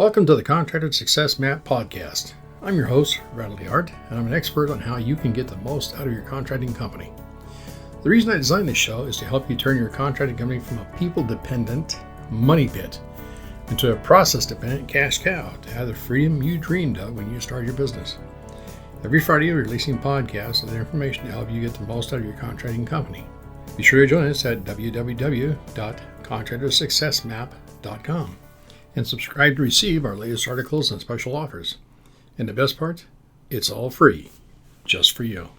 Welcome to the Contractor Success Map podcast. I'm your host, Bradley Hart, and I'm an expert on how you can get the most out of your contracting company. The reason I designed this show is to help you turn your contracting company from a people-dependent money pit into a process-dependent cash cow to have the freedom you dreamed of when you started your business. Every Friday, we're releasing podcasts with information to help you get the most out of your contracting company. Be sure to join us at www.contractorsuccessmap.com. and subscribe to receive our latest articles and special offers. And the best part, it's all free, just for you.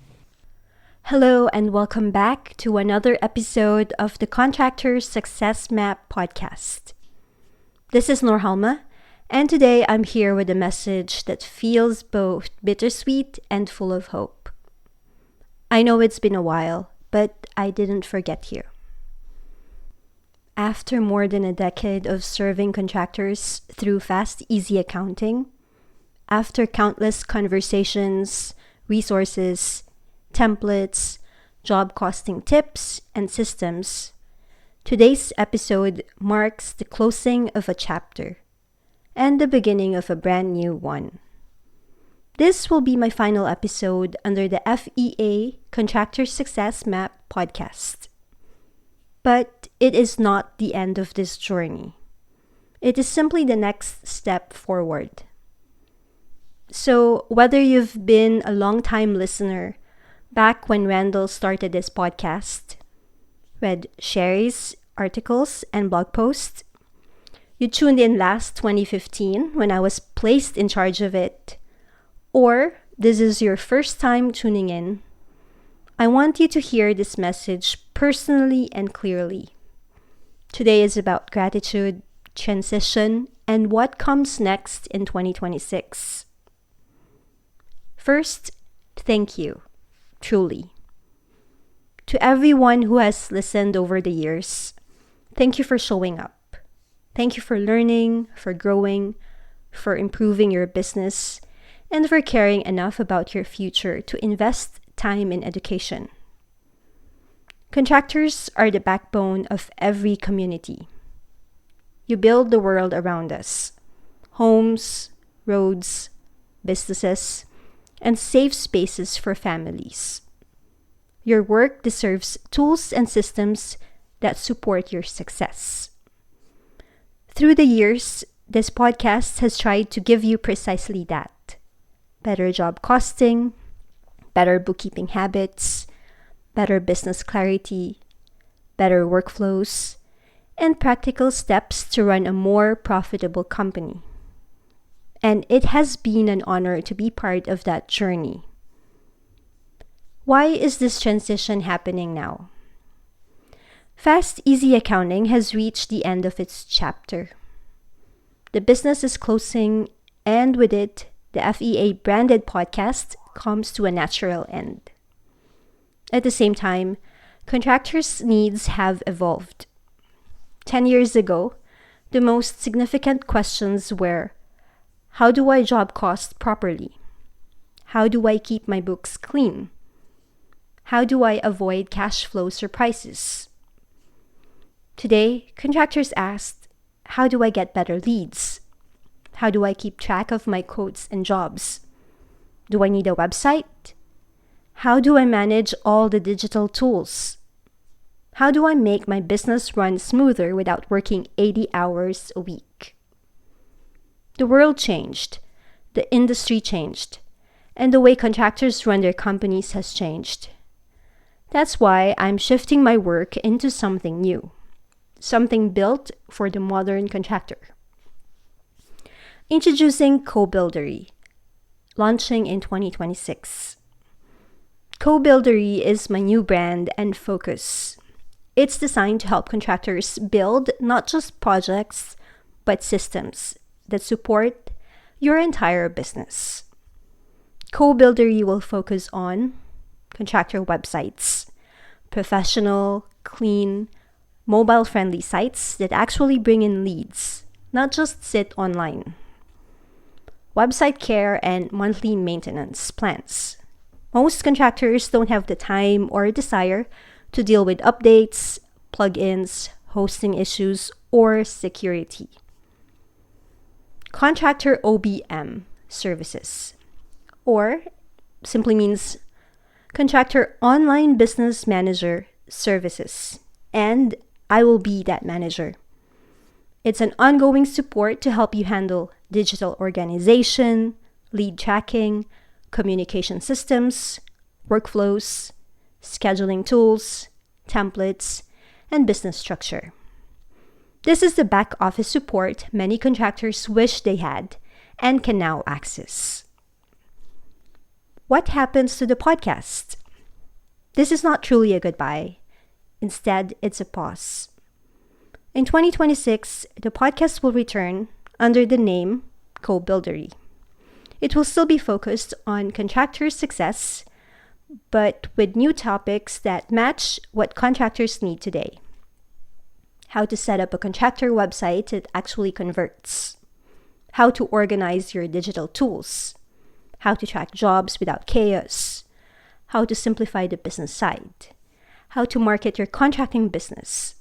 Hello and welcome back to another episode of the Contractor Success Map podcast. This is Norhalma, and today I'm here with a message that feels both bittersweet and full of hope. I know it's been a while, but I didn't forget you. After more than a decade of serving contractors through fast, easy accounting, after countless conversations, resources, templates, job costing tips, and systems, today's episode marks the closing of a chapter and the beginning of a brand new one. This will be my final episode under the FEA Contractor Success Map podcast. But it is not the end of this journey. It is simply the next step forward. So, whether you've been a long-time listener back when Randall started this podcast, read Sherry's articles and blog posts, you tuned in last 2015 when I was placed in charge of it, or this is your first time tuning in, I want you to hear this message personally and clearly. Today is about gratitude, transition, and what comes next in 2026. First, thank you, truly. To everyone who has listened over the years, thank you for showing up. Thank you for learning, for growing, for improving your business, and for caring enough about your future to invest time in education. Contractors are the backbone of every community. You build the world around us: homes, roads, businesses, and safe spaces for families. Your work deserves tools and systems that support your success. Through the years, this podcast has tried to give you precisely that: better job costing, better bookkeeping habits, better business clarity, better workflows, and practical steps to run a more profitable company. And it has been an honor to be part of that journey. Why is this transition happening now? Fast, easy accounting has reached the end of its chapter. The business is closing, and with it, the FEA branded podcast comes to a natural end. At the same time, contractors' needs have evolved. 10 years ago, the most significant questions were: how do I job cost properly? How do I keep my books clean? How do I avoid cash flow surprises? Today, contractors asked, how do I get better leads? How do I keep track of my quotes and jobs? Do I need a website? How do I manage all the digital tools? How do I make my business run smoother without working 80 hours a week? The world changed, the industry changed, and the way contractors run their companies has changed. That's why I'm shifting my work into something new, something built for the modern contractor. Introducing Co-Buildery, launching in 2026. Co-Buildery is my new brand and focus. It's designed to help contractors build not just projects, but systems that support your entire business. Co-Buildery will focus on contractor websites, professional, clean, mobile-friendly sites that actually bring in leads, not just sit online. Website care and monthly maintenance plans. Most contractors don't have the time or desire to deal with updates, plugins, hosting issues, or security. Contractor OBM services, or simply means Contractor Online Business Manager Services, and I will be that manager. It's an ongoing support to help you handle digital organization, lead tracking, communication systems, workflows, scheduling tools, templates, and business structure. This is the back office support many contractors wish they had and can now access. What happens to the podcast? This is not truly a goodbye. Instead, it's a pause. In 2026, the podcast will return under the name Co-Buildery. It will still be focused on contractor success, but with new topics that match what contractors need today. How to set up a contractor website that actually converts. How to organize your digital tools. How to track jobs without chaos. How to simplify the business side. How to market your contracting business.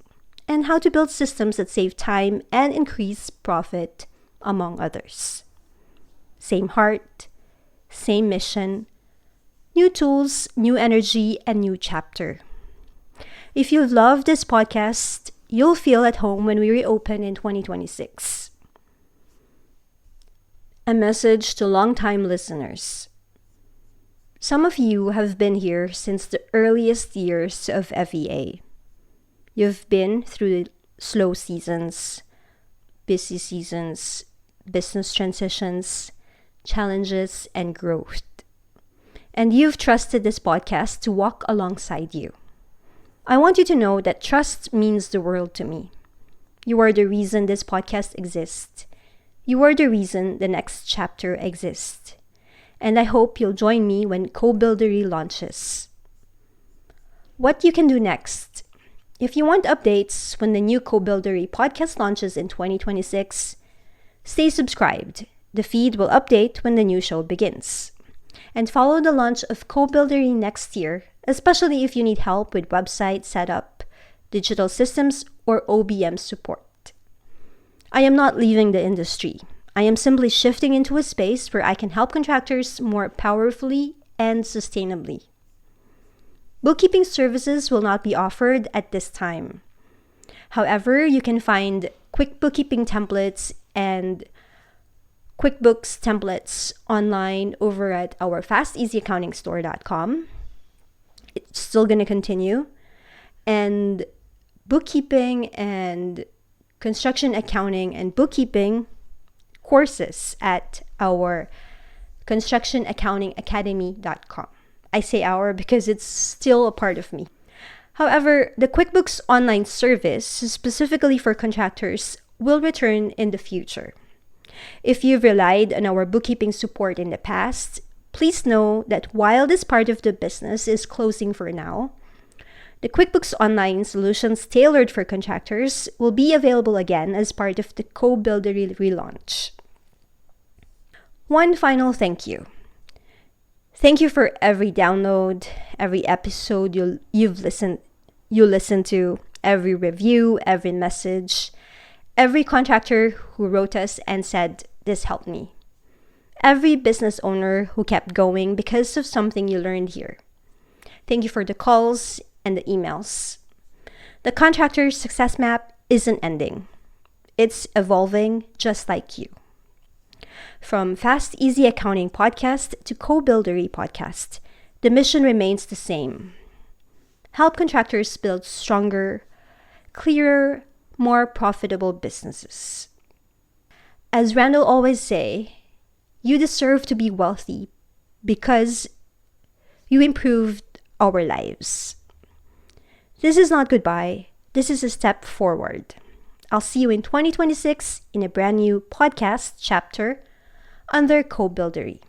And how to build systems that save time and increase profit, among others. Same heart, same mission, new tools, new energy, and new chapter. If you love this podcast, you'll feel at home when we reopen in 2026. A message to longtime listeners. Some of you have been here since the earliest years of FEA. You've been through slow seasons, busy seasons, business transitions, challenges, and growth. And you've trusted this podcast to walk alongside you. I want you to know that trust means the world to me. You are the reason this podcast exists. You are the reason the next chapter exists. And I hope you'll join me when Co-Buildery launches. What you can do next. If you want updates when the new Co-Buildery podcast launches in 2026, stay subscribed. The feed will update when the new show begins. And follow the launch of Co-Buildery next year, especially if you need help with website setup, digital systems, or OBM support. I am not leaving the industry. I am simply shifting into a space where I can help contractors more powerfully and sustainably. Bookkeeping services will not be offered at this time. However, you can find quick bookkeeping templates and QuickBooks templates online over at our fasteasyaccountingstore.com. It's still going to continue. And bookkeeping and construction accounting and bookkeeping courses at our constructionaccountingacademy.com. I say our because it's still a part of me. However, the QuickBooks online service, specifically for contractors, will return in the future. If you've relied on our bookkeeping support in the past, please know that while this part of the business is closing for now, the QuickBooks Online solutions tailored for contractors will be available again as part of the Co-Buildery relaunch. One final thank you. Thank you for every download, every episode you listen to, every review, every message, every contractor who wrote us and said, "This helped me." Every business owner who kept going because of something you learned here. Thank you for the calls and the emails. The Contractor Success Map isn't ending. It's evolving just like you. From Fast Easy Accounting Podcast to Co-Buildery Podcast, the mission remains the same. Help contractors build stronger, clearer, more profitable businesses. As Randall always say, you deserve to be wealthy because you improved our lives. This is not goodbye. This is a step forward. I'll see you in 2026 in a brand new podcast chapter under Co-Buildery.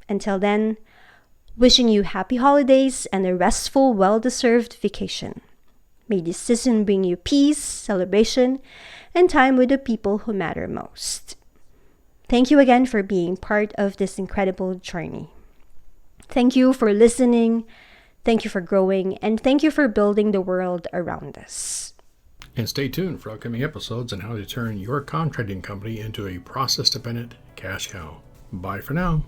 Until then, wishing you happy holidays and a restful, well-deserved vacation. May this season bring you peace, celebration, and time with the people who matter most. Thank you again for being part of this incredible journey. Thank you for listening, thank you for growing, and thank you for building the world around us. And stay tuned for upcoming episodes on how to turn your contracting company into a process-dependent cash cow. Bye for now.